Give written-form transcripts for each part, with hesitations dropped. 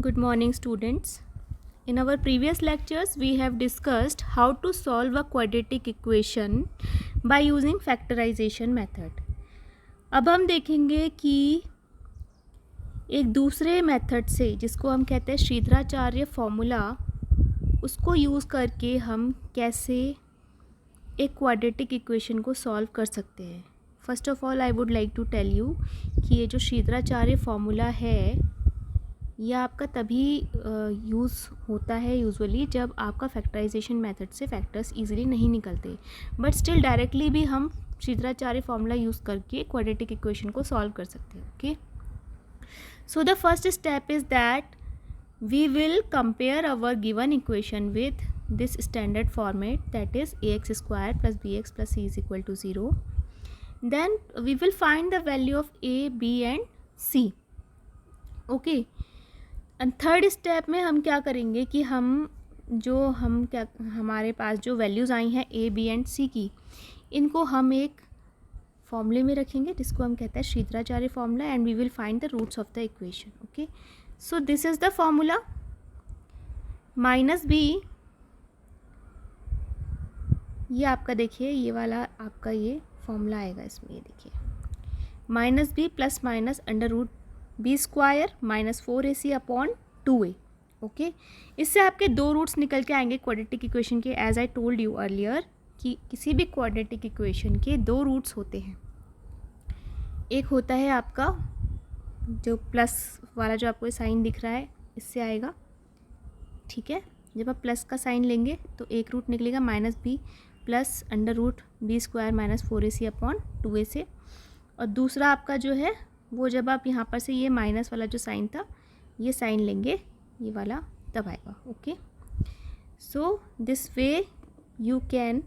Good morning, students. In our previous lectures, we have discussed how to solve a quadratic equation by using factorization method. अब हम देखेंगे कि एक दूसरे method से, जिसको हम कहते हैं श्रीधराचार्य फॉर्मूला, उसको यूज़ करके हम कैसे एक क्वाड्रेटिक इक्वेशन को सॉल्व कर सकते हैं. First of all I would like to tell you कि ये जो श्रीधराचार्य फॉर्मूला है यह आपका तभी यूज़ होता है यूजुअली जब आपका फैक्टराइजेशन मेथड से फैक्टर्स इजीली नहीं निकलते, बट स्टिल डायरेक्टली भी हम श्रीधराचार्य फॉर्मूला यूज़ करके क्वाड्रेटिक इक्वेशन को सॉल्व कर सकते हैं. Okay, so the first step is that we will compare our given equation with this standard format, that is ax square plus bx plus c is equal to 0. Then we will find the value of a, b and c. Okay, and third step में हम क्या करेंगे कि हमारे पास जो values आई हैं a, b and c की, इनको हम एक फॉर्मूले में रखेंगे जिसको हम कहते हैं Shridharacharya formula, and we will find the roots of the equation. Okay, so this is the formula. Minus b, ये आपका देखिए, ये वाला आपका ये फॉर्मूला आएगा इसमें. ये देखिए, minus B plus minus under root B square minus 4ac upon 2a. Okay, इससे आपके दो रूट्स निकल के आएंगे क्वाड्रेटिक इक्वेशन के. As I told you earlier कि किसी भी क्वाड्रेटिक इक्वेशन के दो रूट्स होते हैं. एक होता है आपका जो प्लस वाला, जो आपको साइन दिख रहा है, इससे आएगा. ठीक है, जब आप प्लस का साइन लेंगे तो एक रूट निकलेगा minus B plus under root B square minus 4ac upon 2a से. और दूसरा आपका जो है वो जब आप यहाँ पर से ये माइनस वाला जो साइन था, ये साइन लेंगे, ये वाला तब आएगा. Okay, so this way you can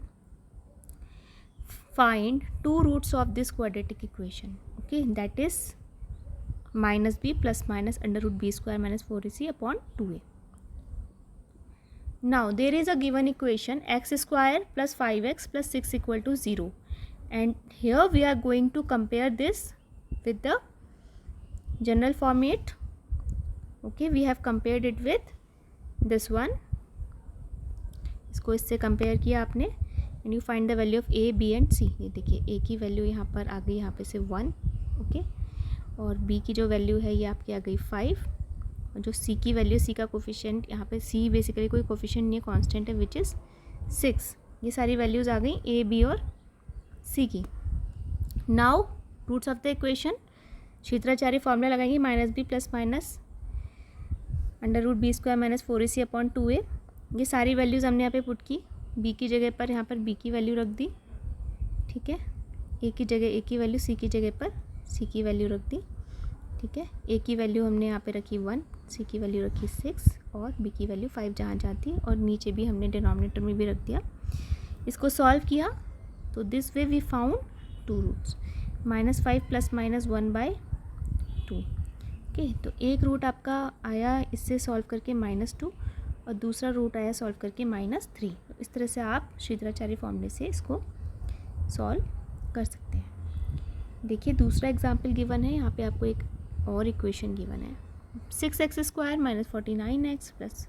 find two roots of this quadratic equation. Okay, that is minus b plus minus under root b square minus 4ac upon 2a. Now there is a given equation x square plus 5x plus 6 equal to 0, and here we are going to compare this with the general format. Okay, we have compared it with this one. इसको इससे compare किया आपने, and you find the value of A, B and C. ये देखिए, ए की value यहाँ पर आ गई, यहाँ पे से 1. ओके, और बी की जो वैल्यू है ये आपकी आ गई 5, और जो सी की वैल्यू, सी का कोफिशिएंट, यहाँ पे सी बेसिकली कोई कोफिशिएंट नहीं है, कांस्टेंट है, विच इज़ 6. ये सारी वैल्यूज़ आ गई ए, बी और सी की. Now roots of the equation, Sridharacharya formula लगाएंगे, minus B plus minus under root B square minus 4ac upon 2a. ये सारी वैल्यूज़ हमने यहाँ पे पुट की. बी की जगह पर यहाँ पर बी की वैल्यू रख दी. ठीक है, ए की जगह ए की वैल्यू, सी की जगह पर सी की वैल्यू रख दी. ठीक है, ए की वैल्यू हमने यहाँ पे रखी 1, सी की वैल्यू रखी 6 और बी की वैल्यू 5 जहाँ जाती, और नीचे भी हमने डिनोमिनेटर में भी रख दिया. इसको सॉल्व किया तो this way we found two roots, minus 5 plus minus 1/2. Okay, तो एक रूट आपका आया इससे सॉल्व करके -2, और दूसरा रूट आया सॉल्व करके -3. तो इस तरह से आप श्रीधराचार्य फॉर्मूले से इसको सॉल्व कर सकते हैं. देखिए, दूसरा एग्जाम्पल गिवन है, यहाँ पे आपको एक और इक्वेशन गिवन है, 6x square minus 49x plus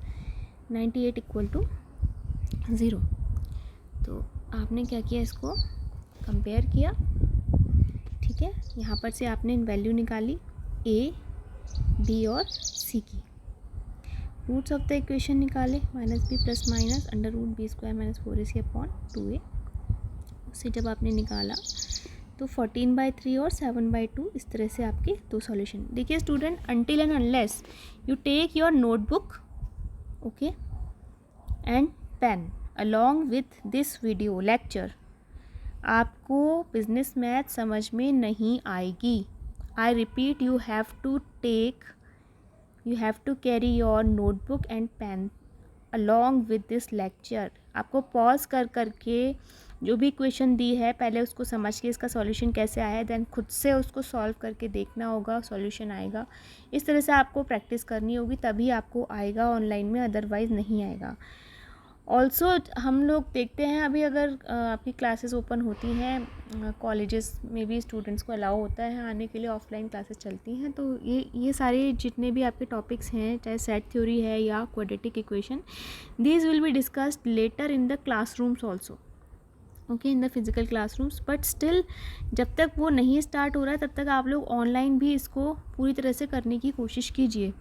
98 equal to 0. तो आपने क्या किया, इसको कंपेयर किया. ठीक है, यहाँ पर से आपने वैल्यू निकाली a, b और c की. रूट्स ऑफ द इक्वेशन निकाले, minus B plus minus under root B square minus 4ac upon 2a. उसे जब आपने निकाला तो 14/3 और 7/2, इस तरह से आपके दो सॉल्यूशन. देखिए student, until and unless you take your notebook, okay, and pen along with this video lecture, आपको बिजनेस मैथ समझ में नहीं आएगी. I repeat, you have to carry your notebook and pen along with this lecture. आपको pause कर करके जो भी क्वेश्चन दी है पहले उसको समझ के इसका सॉल्यूशन कैसे आया है, देन खुद से उसको सॉल्व करके देखना होगा, सॉल्यूशन आएगा. इस तरह से आपको प्रैक्टिस करनी होगी, तभी आपको आएगा ऑनलाइन में, अदरवाइज़ नहीं आएगा. ऑल्सो हम लोग देखते हैं अभी अगर आपकी क्लासेस ओपन होती हैं, कॉलेजेस में भी स्टूडेंट्स को अलाउ होता है आने के लिए, ऑफलाइन क्लासेस चलती हैं, तो ये सारे जितने भी आपके टॉपिक्स हैं, चाहे सेट थ्योरी है या quadratic equation, these will be discussed later in the classrooms also, okay, in the physical classrooms. But still जब तक वो नहीं स्टार्ट हो रहा है तब तक आप लोग ऑनलाइन भी इसको पूरी तरह से करने की कोशिश कीजिए।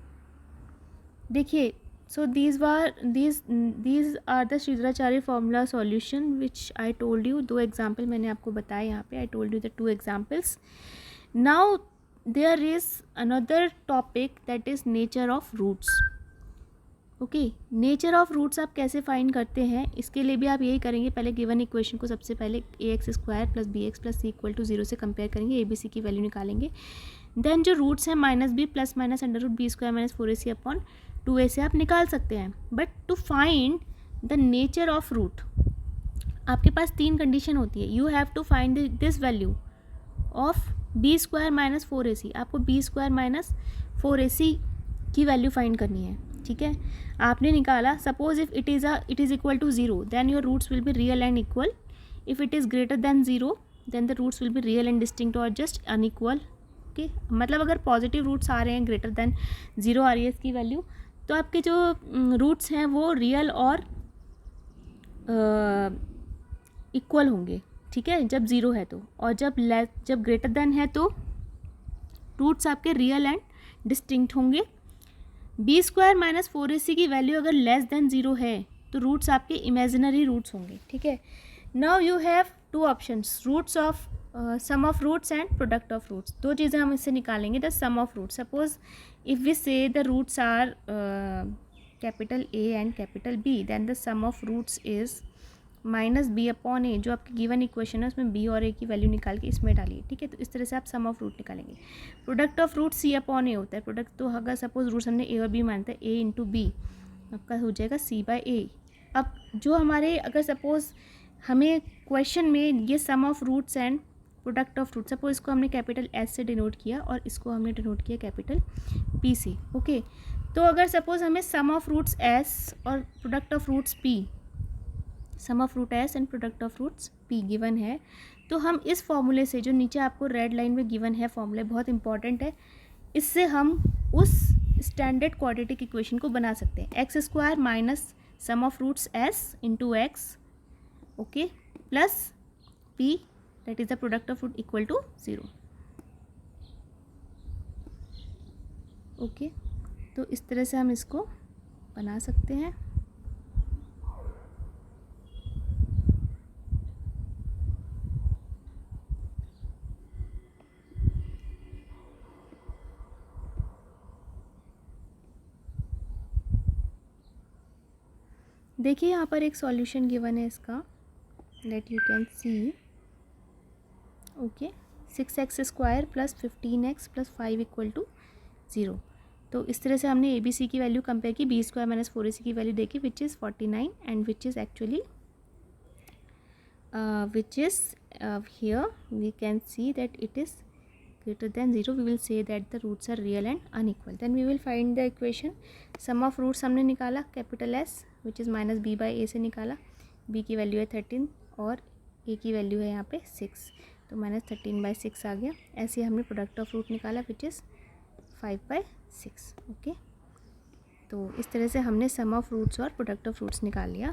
देखिए, so these are the Sridharacharya formula solution which I told you, 2 example मैंने आपको बताया यहाँ पे, I told you the 2 examples. Now there is another topic that is nature of roots. ओके, नेचर ऑफ रूट्स आप कैसे फाइंड करते हैं, इसके लिए भी आप यही करेंगे, पहले गिवन इक्वेशन को सबसे पहले ax² + bx + c = 0 से कंपेयर करेंगे, abc की वैल्यू निकालेंगे, देन जो रूट्स हैं -b + -√b² - 4ac/ 2a से आप निकाल सकते हैं। But to find the nature of root आपके पास 3 कंडीशन होती है। You have to find this value of b² - 4ac, आपको b² - 4ac की वैल्यू फाइंड करनी है, ठीक है। आपने निकाला, suppose if it is equal to 0 then your roots will be real and equal, if it is greater than 0 then the roots will be real and distinct और just unequal, okay. मतलब अगर positive roots आ रहे हैं, greater than 0 आ रही है इसकी value, तो आपके जो रूट्स हैं वो रियल और इक्वल होंगे, ठीक है, जब 0 है तो। और जब ग्रेटर देन है तो रूट्स आपके रियल एंड डिस्टिंक्ट होंगे। b² - 4ac की वैल्यू अगर लेस देन 0 है तो रूट्स आपके इमेजिनरी रूट्स होंगे, ठीक है। Now you have 2 options, roots of sum of roots and product of roots. 2 चीज़ें हम इससे निकालेंगे, the sum of roots. Suppose if we say the roots are capital A and capital B, then the sum of roots is -b/a, जो आपकी given equation है उसमें b और a की वैल्यू निकाल के इसमें डालिए, ठीक है। तो इस तरह से आप सम ऑफ रूट निकालेंगे। प्रोडक्ट ऑफ रूट c/a होता है। प्रोडक्ट तो अगर सपोज रूट्स हमने a और b मानते हैं, a × b आपका हो जाएगा c/a। अब जो हमारे, अगर सपोज हमें क्वेश्चन में ये sum of roots and product of root, suppose इसको हमने कैपिटल S से डिनोट किया और इसको हमने डिनोट किया कैपिटल P से, ओके। तो अगर सपोज हमें सम ऑफ रूट्स S और product of roots P, sum of root S and product of roots P given है, तो हम इस फॉर्मूले से, जो नीचे आपको रेड लाइन में गिवन है फॉर्मूला, बहुत इंपॉर्टेंट है, इससे हम उस स्टैंडर्ड क्वाड्रेटिक इक्वेशन को बना सकते हैं। x² - sum of roots S × x, okay, plus P that is the product of root equal to 0, okay. तो इस तरह से हम इसको बना सकते हैं। देखिए यहाँ पर एक सॉल्यूशन गिवन है इसका, let you can see, okay, 6x² + 15x + 5 = 0। तो इस तरह से हमने ABC की वैल्यू कंपेयर की, b² - 4ac की वैल्यू देखी which is 49 and which is actually here we can see that it is greater than 0, we will say that the roots are real and unequal. Then we will find the equation, sum of roots हमने निकाला capital S which is -b/a से निकाला, b की value है 13 और a की value है यहाँ पे 6, तो -13/6 आ गया। ऐसे हमने प्रोडक्ट ऑफ रूट निकाला विच इज़ 5/6, ओके। तो इस तरह से हमने सम ऑफ रूट्स और प्रोडक्ट ऑफ रूट्स निकाल लिया।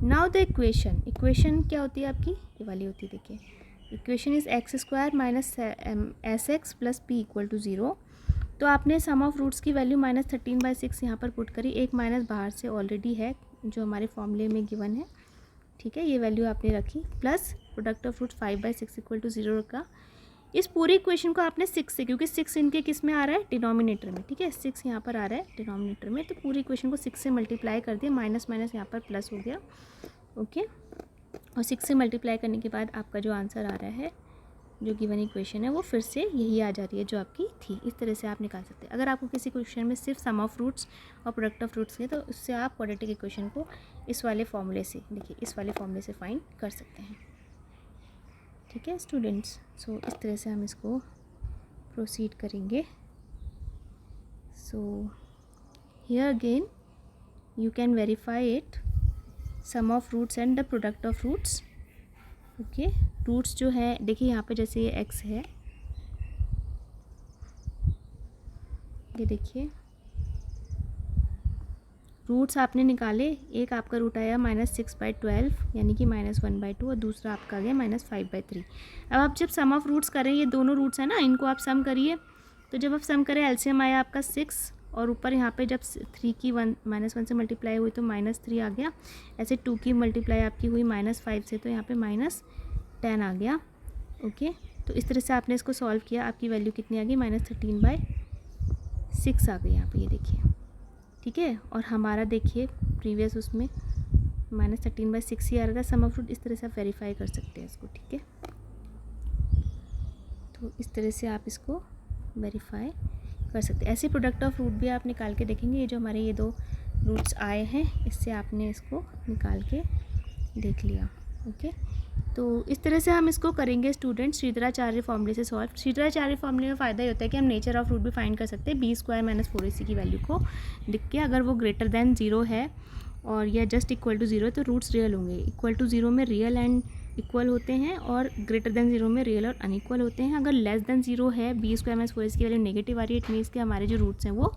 नाउ द इक्वेशन क्या होती है आपकी, ये वाली होती है, देखिए, equation is x² - sx + p = 0। तो आपने सम ऑफ रूट्स की वैल्यू -13/6 यहाँ पर पुट करी, एक माइनस बाहर से ऑलरेडी है जो हमारे फॉर्मूले में गिवन है, ठीक है, ये वैल्यू आपने रखी, प्लस प्रोडक्ट ऑफ रूट 5/6 = 0 रखा। इस पूरी इक्वेशन को आपने 6 से, क्योंकि 6 इनके किस में आ रहा है, डिनोमिनेटर में, ठीक है, 6 यहाँ पर आ रहा है डिनोमिनेटर में, तो पूरी इक्वेशन को 6 से मल्टीप्लाई कर दिया, माइनस माइनस यहाँ पर प्लस हो गया, ओके। और 6 से मल्टीप्लाई करने के बाद आपका जो आंसर आ रहा है, जो गिवन इक्वेशन है, वो फिर से यही आ जा रही है जो आपकी थी। इस तरह से आप निकाल सकते हैं। अगर आपको किसी क्वेश्चन में सिर्फ सम ऑफ रूट्स और प्रोडक्ट ऑफ रूट्स है तो उससे आप क्वाड्रेटिक इक्वेशन को इस वाले फॉर्मूले से, देखिए, इस वाले फॉर्मूले से फाइंड कर सकते हैं, ठीक है स्टूडेंट्स। सो इस तरह से हम इसको प्रोसीड करेंगे। So here again you can verify it sum of roots and the product of roots. Okay, roots जो है देखिए यहाँ पे जैसे ये एक्स है, ये देखिए रूट्स आपने निकाले, एक आपका रूट आया -6/12 यानी कि -1/2 और दूसरा आपका आ गया -5/3। अब आप जब सम ऑफ रूट्स करें, ये दोनों रूट्स हैं ना, इनको आप सम करिए। तो जब आप सम करें एलसीएम आया आपका 6 और ऊपर यहाँ पे जब 3 की -1 से मल्टीप्लाई हुई तो -3 आ गया। ऐसे 2 की मल्टीप्लाई आपकी हुई -5 से तो यहाँ पे -10 आ गया। ओके, तो इस तरह से आपने इसको सॉल्व किया, आपकी वैल्यू कितनी आ गई -13/6 आ गई यहाँ पे, ये देखिए। ठीक है, और हमारा देखिए प्रीवियस उसमें -13/6 ही आ रहा था सम ऑफ रूट। इस तरह से आप वेरीफाई कर सकते हैं इसको। ठीक है, तो इस तरह से आप इसको वेरीफाई कर सकते हैं। ऐसे प्रोडक्ट ऑफ रूट भी आप निकाल के देखेंगे। ये जो हमारे ये दो रूट्स आए हैं, इससे आपने इसको निकाल के देख लिया। ओके, तो इस तरह से हम इसको करेंगे स्टूडेंट्स श्रीधराचार्य फॉर्मूले से सॉल्व। श्रीधराचार्य फॉर्मूले में फ़ायदा ये होता है कि हम नेचर ऑफ रूट भी फाइंड कर सकते हैं। b² - 4ac की वैल्यू को लिख के, अगर वो ग्रेटर दैन 0 है और या जस्ट इक्वल टू 0 है तो रूट्स रियल होंगे। इक्वल टू 0 में रियल एंड इक्वल होते हैं और ग्रेटर देन 0 में रियल और अनइक्वल होते हैं। अगर लेस देन 0 है, b² - 4ac की वैल्यू नेगेटिव आ रही है, इट मीन्स कि हमारे जो रूट्स हैं वो